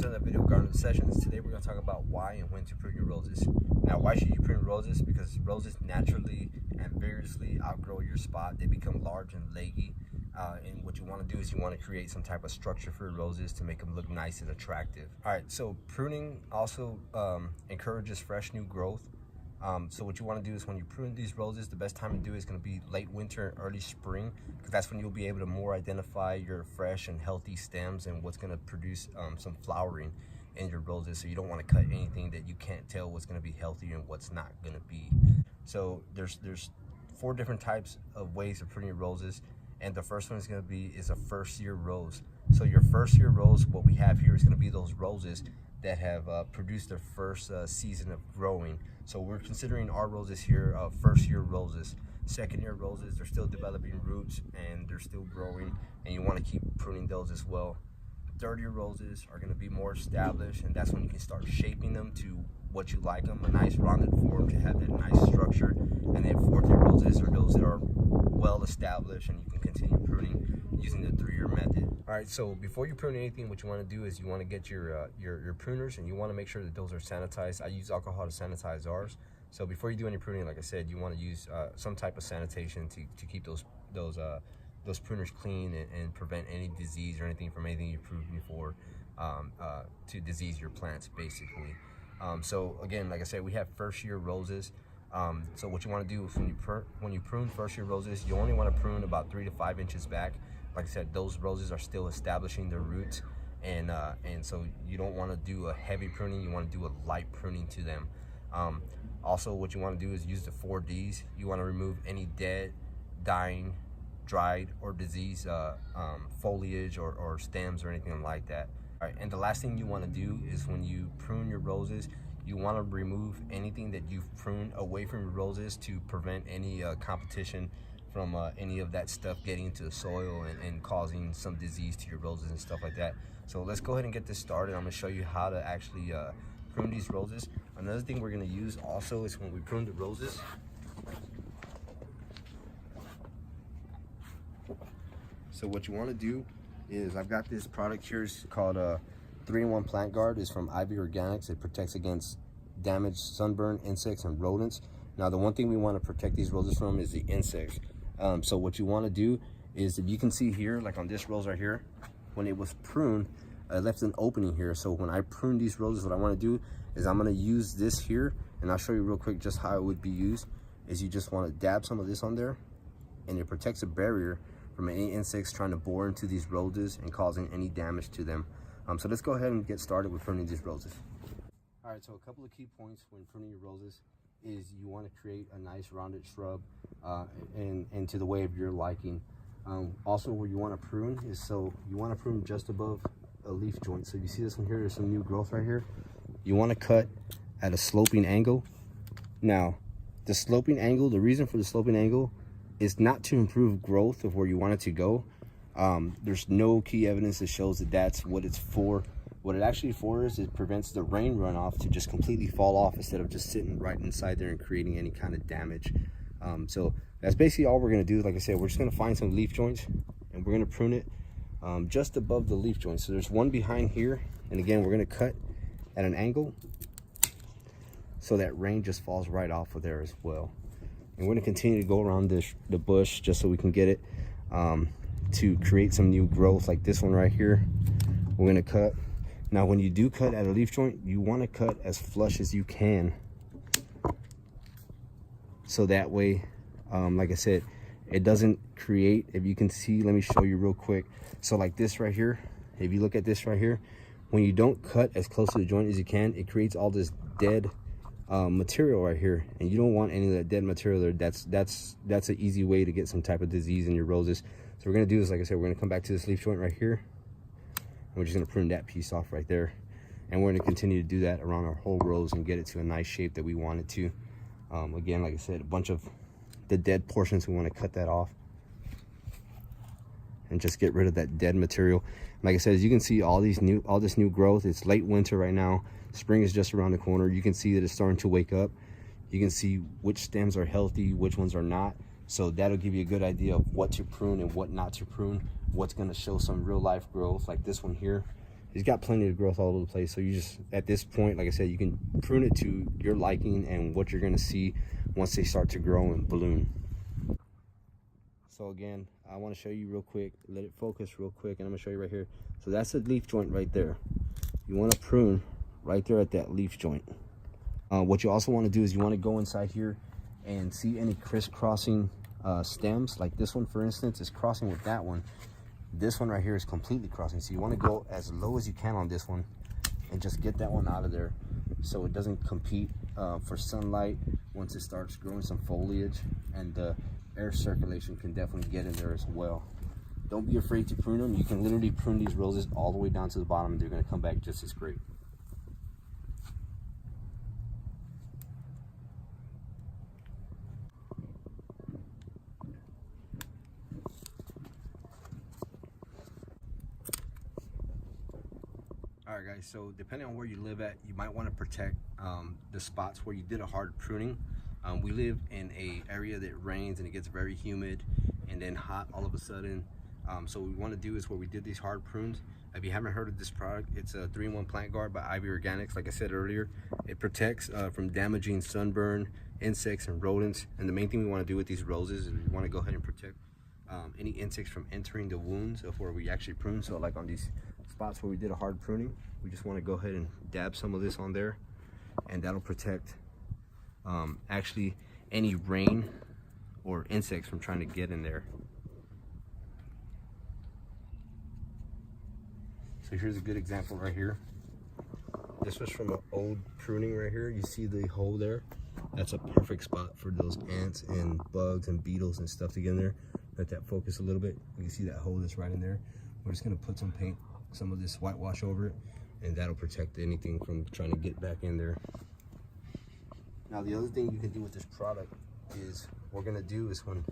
to another video of GardenObsessions. Today we're going to talk about why and when to prune your roses. Now, why should you prune roses? Because roses naturally and vigorously outgrow your spot. They become large and leggy. And what you want to do is you want to create some type of structure for your roses to make them look nice and attractive. All right, so pruning also encourages fresh new growth. So what you want to do is when you prune these roses, the best time to do it is going to be late winter and early spring, because that's when you'll be able to more identify your fresh and healthy stems and what's going to produce some flowering in your roses. So you don't want to cut anything that you can't tell what's going to be healthy and what's not going to be. So there's 4 different types of ways of pruning your roses, and the first one is going to be a first year rose. So your first year rose, what we have here is going to be those roses that have produced their first season of growing. So we're considering our roses here first year roses. Second year roses, they're still developing roots and they're still growing, and you want to keep pruning those as well. Third year roses are going to be more established, and that's when you can start shaping them to what you like them, a nice rounded form to have that nice structure. And then fourth year roses are those that are well established and you can continue pruning using the 3-year method. All right, so before you prune anything, what you want to do is you want to get your pruners, and you want to make sure that those are sanitized. I use alcohol to sanitize ours. So before you do any pruning, like I said, you want to use some type of sanitation to keep those pruners clean and prevent any disease or anything from anything you're pruning for to disease your plants, basically. So again, like I said, we have first year roses. So what you want to do is when you prune first year roses, you only want to prune about 3 to 5 inches back. Like I said, those roses are still establishing their roots, and so you don't want to do a heavy pruning. You want to do a light pruning to them. Also, what you want to do is use the 4 Ds. You want to remove any dead, dying, dried, or diseased foliage or stems or anything like that. All right, and the last thing you want to do is when you prune your roses, you want to remove anything that you've pruned away from your roses to prevent any competition from any of that stuff getting into the soil and causing some disease to your roses and stuff like that. So let's go ahead and get this started. I'm going to show you how to actually prune these roses. Another thing we're going to use also is when we prune the roses, so what you want to do is, I've got this product here, it's called 3-in-1 Plant Guard. It's from Ivy Organics. It protects against damage, sunburn, insects, and rodents. Now, the one thing we want to protect these roses from is the insects. So what you want to do is, if you can see here, like on this rose right here, when it was pruned, I left an opening here. So when I prune these roses, what I want to do is I'm going to use this here, and I'll show you real quick just how it would be used. Is you just want to dab some of this on there, and it protects a barrier from any insects trying to bore into these roses and causing any damage to them. So let's go ahead and get started with pruning these roses. All right, so a couple of key points when pruning your roses is you want to create a nice rounded shrub and to the way of your liking. Also, where you want to prune is, so you want to prune just above a leaf joint. So you see this one here, there's some new growth right here. You want to cut at a sloping angle. Now, the sloping angle, the reason for the sloping angle is not to improve growth of where you want it to go. There's no key evidence that shows that that's what it's for. What it actually for is it prevents the rain runoff to just completely fall off instead of just sitting right inside there and creating any kind of damage. So that's basically all we're going to do. Like I said, we're just going to find some leaf joints and we're going to prune it just above the leaf joint. So there's one behind here, and again, we're going to cut at an angle so that rain just falls right off of there as well. And we're going to continue to go around the bush just so we can get it to create some new growth, like this one right here. We're going to cut. Now, when you do cut at a leaf joint, you want to cut as flush as you can, so that way, like I said, it doesn't create, if you can see, let me show you real quick. So like this right here, if you look at this right here, when you don't cut as close to the joint as you can, it creates all this dead material right here, and you don't want any of that dead material there. That's an easy way to get some type of disease in your roses. So we're going to do is, like I said, we're going to come back to this leaf joint right here, and we're just going to prune that piece off right there, and we're going to continue to do that around our whole rose and get it to a nice shape that we want it to. Again, like I said, a bunch of the dead portions, we want to cut that off and just get rid of that dead material. Like I said, as you can see, all this new growth. It's late winter right now. Spring is just around the corner. You can see that it's starting to wake up. You can see which stems are healthy, which ones are not. So that'll give you a good idea of what to prune and what not to prune, what's going to show some real life growth, like this one here. He's got plenty of growth all over the place. So you just, at this point, like I said, you can prune it to your liking and what you're gonna see once they start to grow and bloom. So again, I wanna show you real quick, let it focus real quick, and I'm gonna show you right here. So that's the leaf joint right there. You wanna prune right there at that leaf joint. What you also wanna do is you wanna go inside here and see any crisscrossing stems. Like this one, for instance, is crossing with that one. This one right here is completely crossing. So you want to go as low as you can on this one and just get that one out of there so it doesn't compete for sunlight once it starts growing some foliage, and the air circulation can definitely get in there as well. Don't be afraid to prune them. You can literally prune these roses all the way down to the bottom and they're going to come back just as great. Alright guys, so depending on where you live at, you might want to protect the spots where you did a hard pruning. We live in a area that rains and it gets very humid and then hot all of a sudden. So what we want to do is where we did these hard prunes. If you haven't heard of this product, it's a 3-in-1 plant guard by Ivy Organics. Like I said earlier, it protects from damaging sunburn, insects, and rodents. And the main thing we want to do with these roses is we want to go ahead and protect any insects from entering the wounds of where we actually prune. So like on these spots where we did a hard pruning, we just want to go ahead and dab some of this on there, and that'll protect actually any rain or insects from trying to get in there. So here's a good example right here. This was from an old pruning right here. You see the hole there? That's a perfect spot for those ants and bugs and beetles and stuff to get in there. Let that focus a little bit. You can see that hole that's right in there. We're just gonna put some paint, some of this whitewash over it, and that'll protect anything from trying to get back in there. Now the other thing you can do with this product is, what we're gonna do is when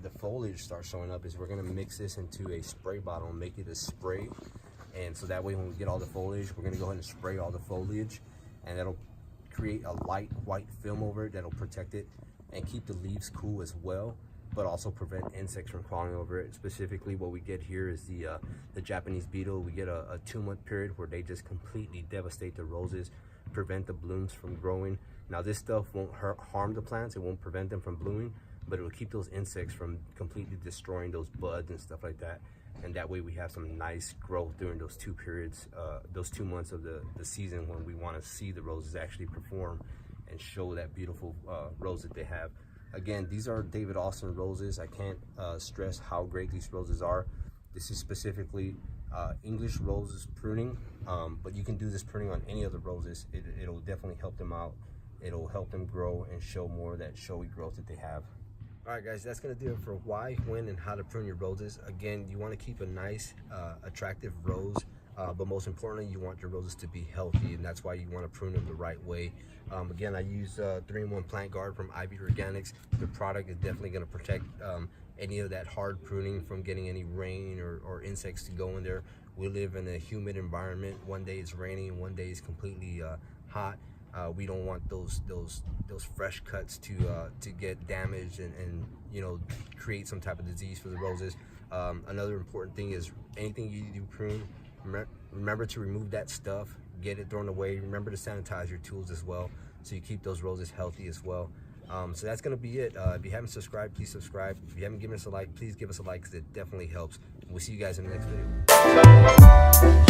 the foliage starts showing up, is we're gonna mix this into a spray bottle and make it a spray. And so that way when we get all the foliage, we're gonna go ahead and spray all the foliage, and that'll create a light white film over it that'll protect it and keep the leaves cool as well, but also prevent insects from crawling over it. Specifically what we get here is the Japanese beetle. We get a 2-month period where they just completely devastate the roses, prevent the blooms from growing. Now this stuff won't harm the plants, it won't prevent them from blooming, but it will keep those insects from completely destroying those buds and stuff like that. And that way we have some nice growth during those 2 periods, those 2 months of the season when we want to see the roses actually perform and show that beautiful rose that they have. Again, these are David Austin roses. I can't stress how great these roses are. This is specifically English roses pruning, but you can do this pruning on any other roses. It'll definitely help them out. It'll help them grow and show more of that showy growth that they have. All right guys, that's gonna do it for why, when, and how to prune your roses. Again, you wanna keep a nice, attractive rose, but most importantly, you want your roses to be healthy, and that's why you wanna prune them the right way. Again, I use 3-in-1 plant guard from Ivy Organics. The product is definitely gonna protect any of that hard pruning from getting any rain or insects to go in there. We live in a humid environment. One day it's raining, one day it's completely hot. We don't want those fresh cuts to get damaged and you know, create some type of disease for the roses. Another important thing is anything you do prune, remember to remove that stuff, get it thrown away. Remember to sanitize your tools as well, so you keep those roses healthy as well. So that's gonna be it. If you haven't subscribed, please subscribe. If you haven't given us a like, please give us a like, because it definitely helps. We'll see you guys in the next video.